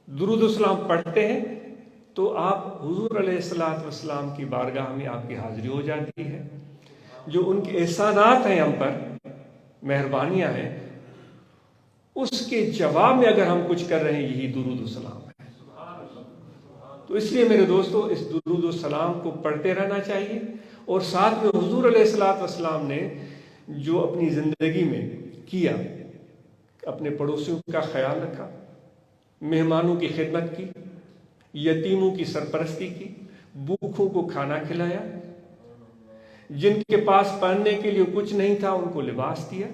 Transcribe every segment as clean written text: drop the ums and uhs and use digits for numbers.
درود و سلام پڑھتے ہیں تو آپ حضور علیہ الصلوۃ والسلام کی بارگاہ میں آپ کی حاضری ہو جاتی ہے. جو ان کے احسانات ہیں ہم پر، مہربانیاں ہیں، اس کے جواب میں اگر ہم کچھ کر رہے ہیں یہی درود و سلام ہے. تو اس لیے میرے دوستو اس درود و سلام کو پڑھتے رہنا چاہیے. اور ساتھ میں حضور علیہ الصلوۃ والسلام نے جو اپنی زندگی میں کیا، اپنے پڑوسیوں کا خیال رکھا، مہمانوں کی خدمت کی، یتیموں کی سرپرستی کی، بھوکھوں کو کھانا کھلایا، جن کے پاس پہننے کے لیے کچھ نہیں تھا ان کو لباس دیا،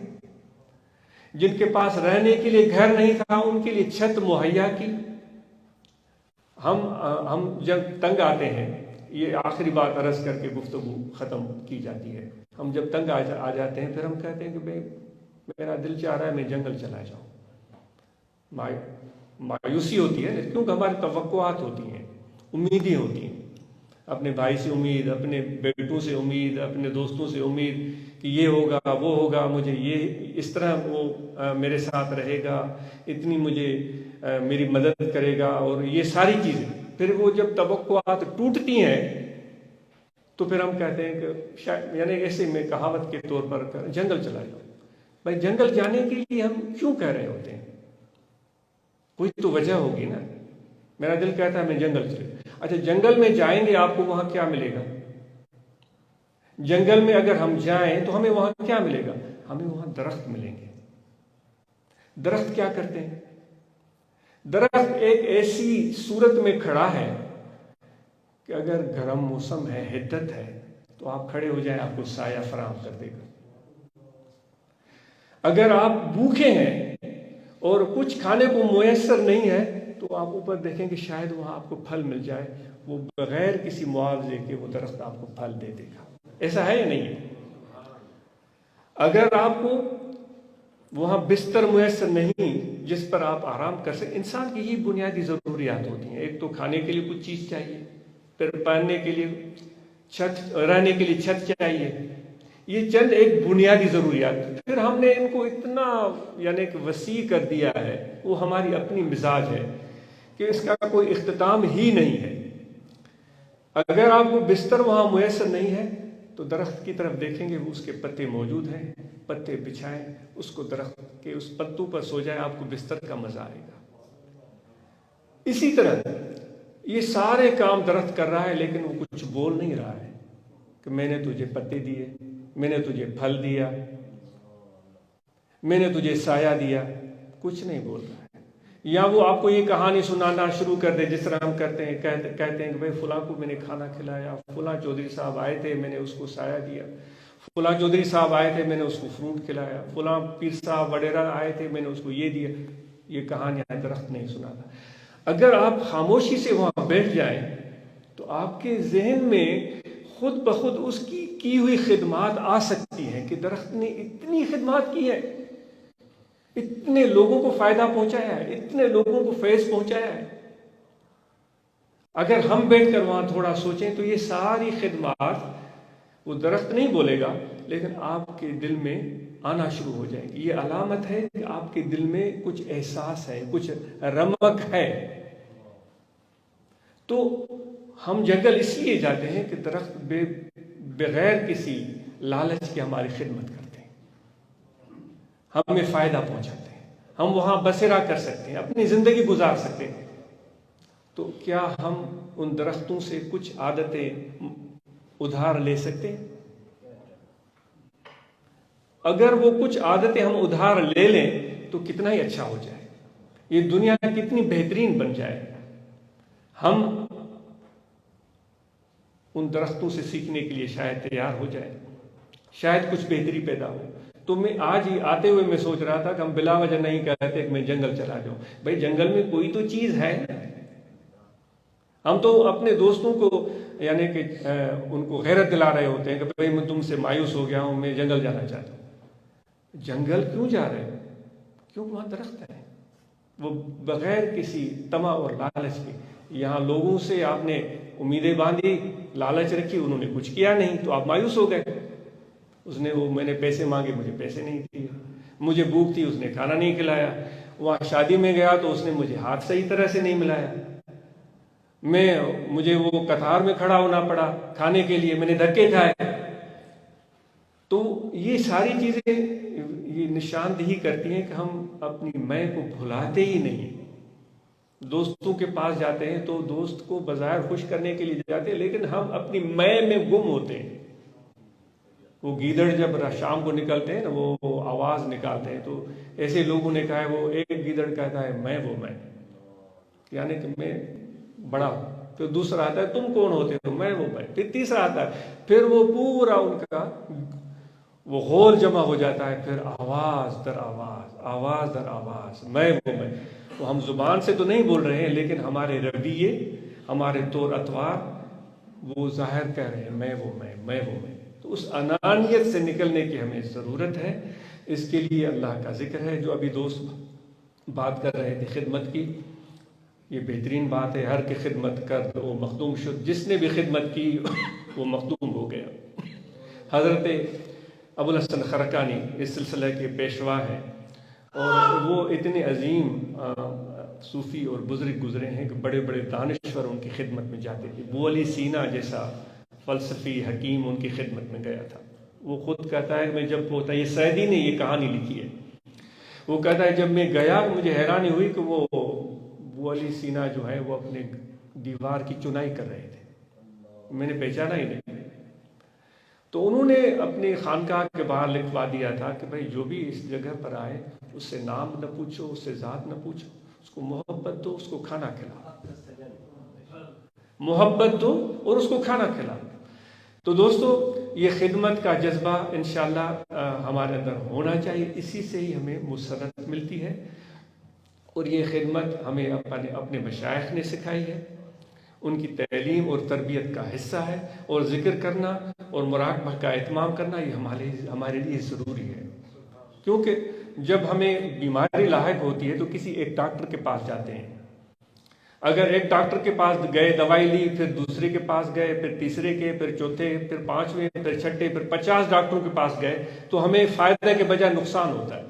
جن کے پاس رہنے کے لیے گھر نہیں تھا ان کے لیے چھت مہیا کی. ہم جب تنگ آتے ہیں، یہ آخری بات عرض کر کے گفتگو ختم کی جاتی ہے، ہم جب تنگ آ جاتے ہیں پھر ہم کہتے ہیں کہ بھائی میرا دل چاہ رہا ہے میں جنگل چلا جاؤں. مایوسی ہوتی ہے کیونکہ ہماری توقعات ہوتی ہیں، امیدیں ہوتی ہیں، اپنے بھائی سے امید، اپنے بیٹوں سے امید، اپنے دوستوں سے امید کہ یہ ہوگا وہ ہوگا، مجھے یہ اس طرح وہ میرے ساتھ رہے گا، اتنی مجھے میری مدد کرے گا، اور یہ ساری چیزیں. پھر وہ جب توقعات ٹوٹتی ہیں تو پھر ہم کہتے ہیں کہ شاید یعنی ایسے میں کہاوت کے طور پر جنگل چلا جاؤ. بھائی جنگل جانے کے لیے ہم کیوں کہہ رہے ہوتے ہیں؟ کوئی تو وجہ ہوگی نا. میرا دل کہتا ہے میں جنگل چلے. اچھا جنگل میں جائیں گے آپ کو وہاں کیا ملے گا؟ جنگل میں اگر ہم جائیں تو ہمیں وہاں کیا ملے گا؟ ہمیں وہاں درخت ملیں گے. درخت کیا کرتے ہیں؟ درخت ایک ایسی صورت میں کھڑا ہے کہ اگر گرم موسم ہے، حدت ہے، تو آپ کھڑے ہو جائیں آپ کو سایہ فراہم کر دے گا. اگر آپ بھوکے ہیں اور کچھ کھانے کو میسر نہیں ہے تو آپ اوپر دیکھیں کہ شاید وہاں آپ کو پھل مل جائے، وہ بغیر کسی معاوضے کے وہ درخت آپ کو پھل دے دے گا. ایسا ہے یا نہیں ہے؟ اگر آپ کو وہاں بستر میسر نہیں جس پر آپ آرام کر سکیں، انسان کی یہ بنیادی ضروریات ہوتی ہیں. ایک تو کھانے کے لیے کچھ چیز چاہیے، پھر پہننے کے لیے چھت، رہنے کے لیے چھت چاہیے. یہ چند ایک بنیادی ضروریات. پھر ہم نے ان کو اتنا یعنی کہ وسیع کر دیا ہے، وہ ہماری اپنی مزاج ہے کہ اس کا کوئی اختتام ہی نہیں ہے. اگر آپ کو بستر وہاں میسر نہیں ہے تو درخت کی طرف دیکھیں گے، اس کے پتے موجود ہیں، پتے بچھائیں، اس کو درخت کے اس پتوں پر سو جائیں، آپ کو بستر کا مزہ آئے گا. اسی طرح یہ سارے کام درخت کر رہا ہے لیکن وہ کچھ بول نہیں رہا ہے کہ میں نے تجھے پتے دیے، میں نے تجھے پھل دیا، میں نے تجھے سایہ دیا. کچھ نہیں بول رہا ہے. یا وہ آپ کو یہ کہانی سنانا شروع کر دے جس طرح ہم کرتے ہیں، کہتے ہیں کہ بھائی فلاں کو میں نے کھانا کھلایا، فلاں چودھری صاحب آئے تھے میں نے اس کو سایہ دیا، فلاں چودھری صاحب آئے تھے میں نے اس کو فروٹ کھلایا، فلاں پیر صاحب وغیرہ آئے تھے میں نے اس کو یہ دیا. یہ کہانیاں درخت نہیں سناتا. اگر آپ خاموشی سے وہاں بیٹھ جائیں تو آپ کے ذہن میں خود بخود اس کی ہوئی خدمات آ سکتی ہیں کہ درخت نے اتنی خدمات کی ہے، اتنے لوگوں کو فائدہ پہنچایا ہے، اتنے لوگوں کو فیض پہنچایا ہے. اگر ہم بیٹھ کر وہاں تھوڑا سوچیں تو یہ ساری خدمات وہ درخت نہیں بولے گا لیکن آپ کے دل میں آنا شروع ہو جائیں گی. یہ علامت ہے کہ آپ کے دل میں کچھ احساس ہے، کچھ رمق ہے. تو ہم جنگل اس لیے جاتے ہیں کہ درخت بغیر کسی لالچ کے ہماری خدمت کرتے ہیں، ہمیں فائدہ پہنچاتے ہیں، ہم وہاں بسیرا کر سکتے ہیں، اپنی زندگی گزار سکتے ہیں. تو کیا ہم ان درختوں سے کچھ عادتیں ادھار لے سکتے ہیں؟ اگر وہ کچھ عادتیں ہم ادھار لے لیں تو کتنا ہی اچھا ہو جائے، یہ دنیا کتنی بہترین بن جائے. ہم ان درختوں سے سیکھنے کے لیے شاید تیار ہو جائے، شاید کچھ بہتری پیدا ہو. تو میں آج ہی آتے ہوئے میں سوچ رہا تھا کہ ہم بلا وجہ نہیں کہتے کہ میں جنگل چلا جاؤں. بھائی جنگل میں کوئی تو چیز ہے. ہم تو اپنے دوستوں کو یعنی کہ ان کو غیرت دلا رہے ہوتے ہیں کہ بھائی میں تم سے مایوس ہو گیا ہوں، میں جنگل جانا چاہتا ہوں. جنگل کیوں جا رہے ہیں؟ کیونکہ وہاں درخت ہے، وہ بغیر کسی طمع اور لالچ کے. یہاں لوگوں سے آپ نے امیدیں باندھی، لالچ رکھی، انہوں نے کچھ کیا نہیں تو آپ مایوس ہو گئے. میں نے پیسے مانگے، مجھے پیسے نہیں دیے، مجھے بھوک تھی، اس نے کھانا نہیں کھلایا. وہاں شادی میں گیا تو اس نے مجھے ہاتھ صحیح طرح سے نہیں ملایا، مجھے وہ قطار میں کھڑا ہونا پڑا کھانے کے لیے، میں نے دھکے کھائے۔ تو یہ ساری چیزیں یہ نشاندہی کرتی ہیں کہ ہم اپنی میں کو بھلاتے ہی نہیں۔ دوستوں کے پاس جاتے ہیں تو دوست کو بظاہر خوش کرنے کے لیے جاتے ہیں، لیکن ہم اپنی میں گم ہوتے ہیں۔ وہ گیدڑ جب شام کو نکلتے ہیں نا، وہ آواز نکالتے ہیں، تو ایسے لوگوں نے کہا ہے، وہ ایک گیدڑ کہتا ہے میں وہ میں، یعنی کہ میں بڑا ہوں۔ پھر دوسرا آتا ہے تم کون ہوتے ہو، میں وہ میں۔ پھر تیسرا آتا ہے، پھر وہ پورا ان کا وہ غول جمع ہو جاتا ہے، پھر آواز در آواز، آواز در آواز، میں وہ میں۔ وہ ہم زبان سے تو نہیں بول رہے ہیں، لیکن ہمارے رویے، ہمارے طور اطوار وہ ظاہر کہہ رہے ہیں میں وہ میں، میں وہ میں۔ تو اس انانیت سے نکلنے کی ہمیں ضرورت ہے۔ اس کے لیے اللہ کا ذکر ہے، جو ابھی دوست بات کر رہے تھے خدمت کی، یہ بہترین بات ہے۔ ہر کی خدمت کر وہ مخدوم شد، جس نے بھی خدمت کی وہ مخدوم ہو گیا۔ حضرت ابو الحسن خرقانی اس سلسلہ کے پیشوا ہیں، اور وہ اتنے عظیم صوفی اور بزرگ گزرے ہیں کہ بڑے بڑے دانشور ان کی خدمت میں جاتے تھے۔ ابو علی سینا جیسا فلسفی حکیم ان کی خدمت میں گیا تھا۔ وہ خود کہتا ہے کہ میں جب ہوتا، یہ سعدی نے یہ کہانی لکھی ہے، وہ کہتا ہے جب میں گیا مجھے حیرانی ہوئی کہ وہ ابو علی سینا جو ہے وہ اپنے دیوار کی چنائی کر رہے تھے، میں نے پہچانا ہی نہیں۔ تو انہوں نے اپنی خانقاہ کے باہر لکھوا دیا تھا کہ بھائی جو بھی اس جگہ پر آئے اس سے نام نہ پوچھو، اس سے ذات نہ پوچھو، اس کو محبت دو، اس کو کھانا کھلاؤ، محبت دو اور اس کو کھانا کھلاؤ۔ تو دوستو، یہ خدمت کا جذبہ انشاءاللہ ہمارے اندر ہونا چاہیے، اسی سے ہی ہمیں مسرت ملتی ہے۔ اور یہ خدمت ہمیں اپنے مشائخ نے سکھائی ہے، ان کی تعلیم اور تربیت کا حصہ ہے، اور ذکر کرنا اور مراقبہ کا اہتمام کرنا یہ ہمارے لیے ضروری ہے۔ کیونکہ جب ہمیں بیماری لاحق ہوتی ہے تو کسی ایک ڈاکٹر کے پاس جاتے ہیں، اگر ایک ڈاکٹر کے پاس گئے، دوائی لی، پھر دوسرے کے پاس گئے، پھر تیسرے کے، پھر چوتھے، پھر پانچویں، پھر چھٹے، پھر 50 ڈاکٹروں کے پاس گئے تو ہمیں فائدہ کے بجائے نقصان ہوتا ہے۔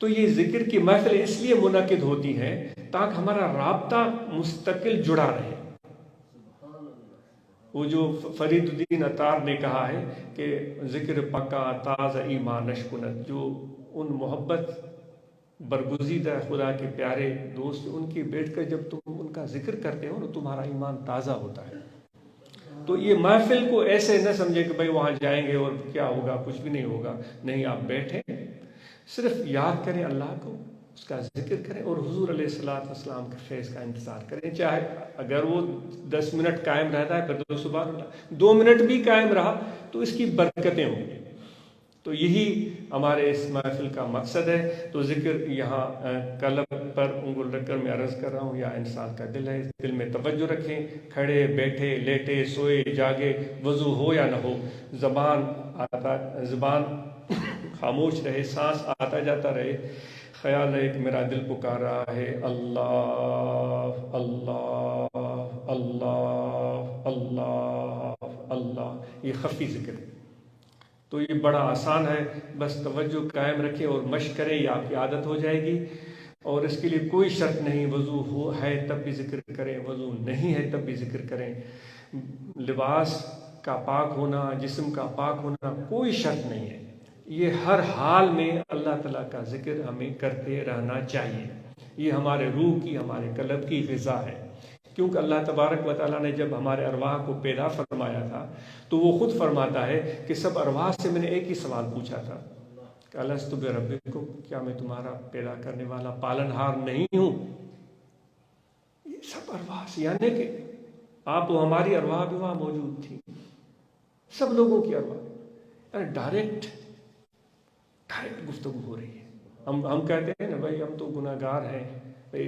تو یہ ذکر کی محفل اس لیے منعقد ہوتی ہیں تاکہ ہمارا رابطہ مستقل جڑا رہے۔ وہ جو فرید الدین عطار نے کہا ہے کہ ذکر پکا تازہ ایمان نشکنت، جو ان محبت برگزیدہ خدا کے پیارے دوست ان کی بیٹھ کر جب تم ان کا ذکر کرتے ہو تو تمہارا ایمان تازہ ہوتا ہے۔ تو یہ محفل کو ایسے نہ سمجھے کہ بھئی وہاں جائیں گے اور کیا ہوگا، کچھ بھی نہیں ہوگا۔ نہیں، آپ بیٹھیں، صرف یاد کریں اللہ کو، اس کا ذکر کریں اور حضور علیہ السلام کے فیض کا انتظار کریں۔ چاہے اگر وہ 10 منٹ قائم رہتا ہے پھر تو سبحان اللہ، 2 منٹ بھی قائم رہا تو اس کی برکتیں ہوں گی۔ تو یہی ہمارے اس محفل کا مقصد ہے۔ تو ذکر یہاں قلب پر انگل رکھ کر میں عرض کر رہا ہوں، یا انسان کا دل ہے، اس دل میں توجہ رکھیں، کھڑے بیٹھے لیٹے سوئے جاگے، وضو ہو یا نہ ہو، زبان خاموش رہے، سانس آتا جاتا رہے، خیال ہے کہ میرا دل پکار رہا ہے اللہ اللہ اللہ اللہ اللہ۔ یہ خفی ذکر ہے، تو یہ بڑا آسان ہے، بس توجہ قائم رکھیں اور مشق کریں، یہ آپ کی عادت ہو جائے گی۔ اور اس کے لیے کوئی شرط نہیں، وضو ہے تب بھی ذکر کریں، وضو نہیں ہے تب بھی ذکر کریں، لباس کا پاک ہونا، جسم کا پاک ہونا کوئی شرط نہیں ہے۔ یہ ہر حال میں اللہ تعالیٰ کا ذکر ہمیں کرتے رہنا چاہیے۔ یہ ہمارے روح کی، ہمارے قلب کی غذا ہے۔ کیونکہ اللہ تبارک و تعالیٰ نے جب ہمارے ارواح کو پیدا فرمایا تھا تو وہ خود فرماتا ہے کہ سب ارواح سے میں نے ایک ہی سوال پوچھا تھا کہ الستُ بربکم، کیا میں تمہارا پیدا کرنے والا پالنہار نہیں ہوں؟ یہ سب ارواح سے، یعنی کہ آپ و ہماری ارواح بھی وہاں موجود تھی، سب لوگوں کی ارواح، یعنی ڈائریکٹ گفتگو ہو رہی ہے۔ ہم کہتے ہیں نا بھائی ہم تو گناہ گار ہیں، بھائی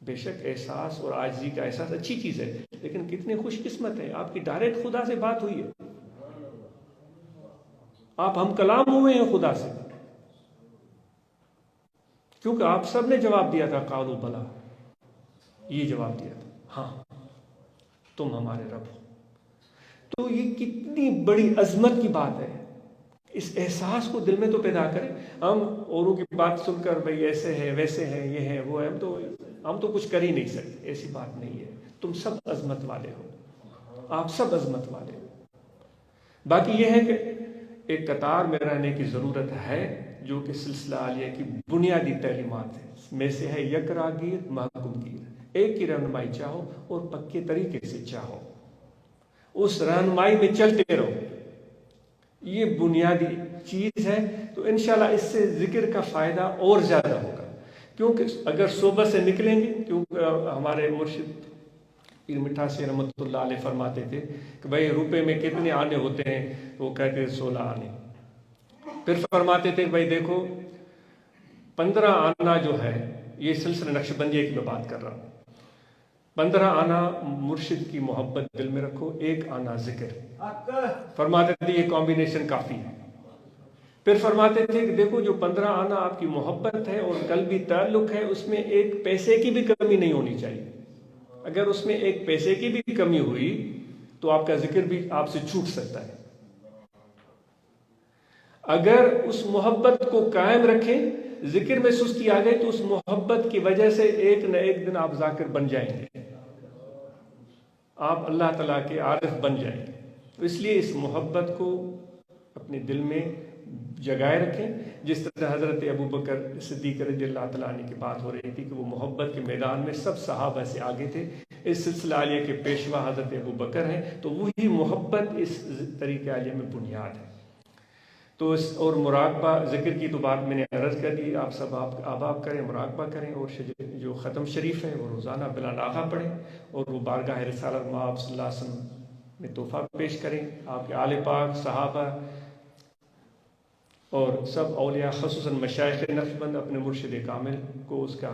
بے شک احساس اور عاجزی کا احساس اچھی چیز ہے، لیکن کتنے خوش قسمت ہیں آپ کی ڈائریکٹ خدا سے بات ہوئی ہے، آپ ہم کلام ہوئے ہیں خدا سے، کیونکہ آپ سب نے جواب دیا تھا قالوا بلا، یہ جواب دیا تھا ہاں تم ہمارے رب ہو۔ تو یہ کتنی بڑی عظمت کی بات ہے، اس احساس کو دل میں تو پیدا کریں۔ ہم اوروں کی بات سن کر بھئی ایسے ہے ویسے ہے یہ ہے وہ ہے، ہم تو کچھ کر ہی نہیں سکتے، ایسی بات نہیں ہے. تم سب عظمت والے ہو، آپ سب عظمت والے ہو. باقی یہ ہے کہ ایک قطار میں رہنے کی ضرورت ہے، جو کہ سلسلہ عالیہ کی بنیادی تعلیمات ہے. میں سے ہے یک راگیر محکوم گیر، ایک کی رہنمائی چاہو اور پکے طریقے سے چاہو، اس رہنمائی میں چلتے رہو. یہ بنیادی چیز ہے. تو انشاءاللہ اس سے ذکر کا فائدہ اور زیادہ ہوگا، کیونکہ اگر صوبہ سے نکلیں گے، کیونکہ ہمارے مرشد پیر مٹھاسی رحمۃ اللہ علیہ فرماتے تھے کہ بھائی روپے میں کتنے آنے ہوتے ہیں؟ وہ کہتے ہیں 16 آنے. پھر فرماتے تھے کہ بھائی دیکھو 15 آنا جو ہے، یہ سلسلہ نقشبندیہ کی میں بات کر رہا ہوں، 15 آنا مرشد کی محبت دل میں رکھو، 1 آنا ذکر. فرماتے تھے یہ کمبینیشن کافی ہے. پھر فرماتے تھے کہ دیکھو جو 15 آنا آپ کی محبت ہے اور قلبی تعلق ہے، اس میں 1 پیسے کی بھی کمی نہیں ہونی چاہیے. اگر اس میں 1 پیسے کی بھی کمی ہوئی تو آپ کا ذکر بھی آپ سے چھوٹ سکتا ہے. اگر اس محبت کو قائم رکھیں، ذکر میں سستی آ گئی تو اس محبت کی وجہ سے ایک نہ ایک دن آپ ذاکر بن جائیں گے، آپ اللہ تعالیٰ کے عارف بن جائیں گے. تو اس لیے اس محبت کو اپنے دل میں جگائے رکھیں. جس طرح حضرت ابوبکر صدیق رضی اللہ تعالیٰ عنہ کی بات ہو رہی تھی کہ وہ محبت کے میدان میں سب صحابہ سے آگے تھے. اس سلسلہ عالیہ کے پیشوا حضرت ابوبکر ہیں، تو وہی محبت اس طریقہ عالیہ میں بنیاد ہے. تو اور مراقبہ ذکر کی تو بات میں نے عرض کر دی، آپ سب آپ کریں، مراقبہ کریں، اور جو ختم شریف ہے وہ روزانہ بلا ناغہ پڑھیں، اور وہ بارگاہ رسالت مآب صلی اللہ علیہ وسلم میں تحفہ پیش کریں. آپ کے آل پاک، صحابہ اور سب اولیاء خصوصاً مشائخ نقشبند اپنے مرشد کامل کو اس کا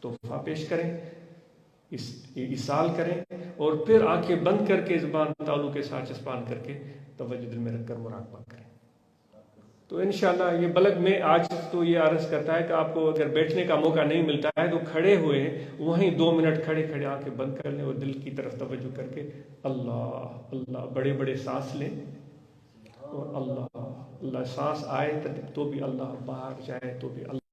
تحفہ پیش کریں، ایصال کریں، اور پھر آنکھیں بند کر کے زبان تالو کے ساتھ چسپان کر کے توجہ دل میں رکھ کر مراقبہ کریں. تو انشاءاللہ یہ بلغ میں آج تو یہ عرض کرتا ہے کہ آپ کو اگر بیٹھنے کا موقع نہیں ملتا ہے تو کھڑے ہوئے وہیں 2 منٹ کھڑے آنکھیں بند کر لیں اور دل کی طرف توجہ کر کے اللہ اللہ بڑے بڑے سانس لیں، اور اللہ اللہ سانس آئے تو بھی اللہ، باہر جائے تو بھی اللہ.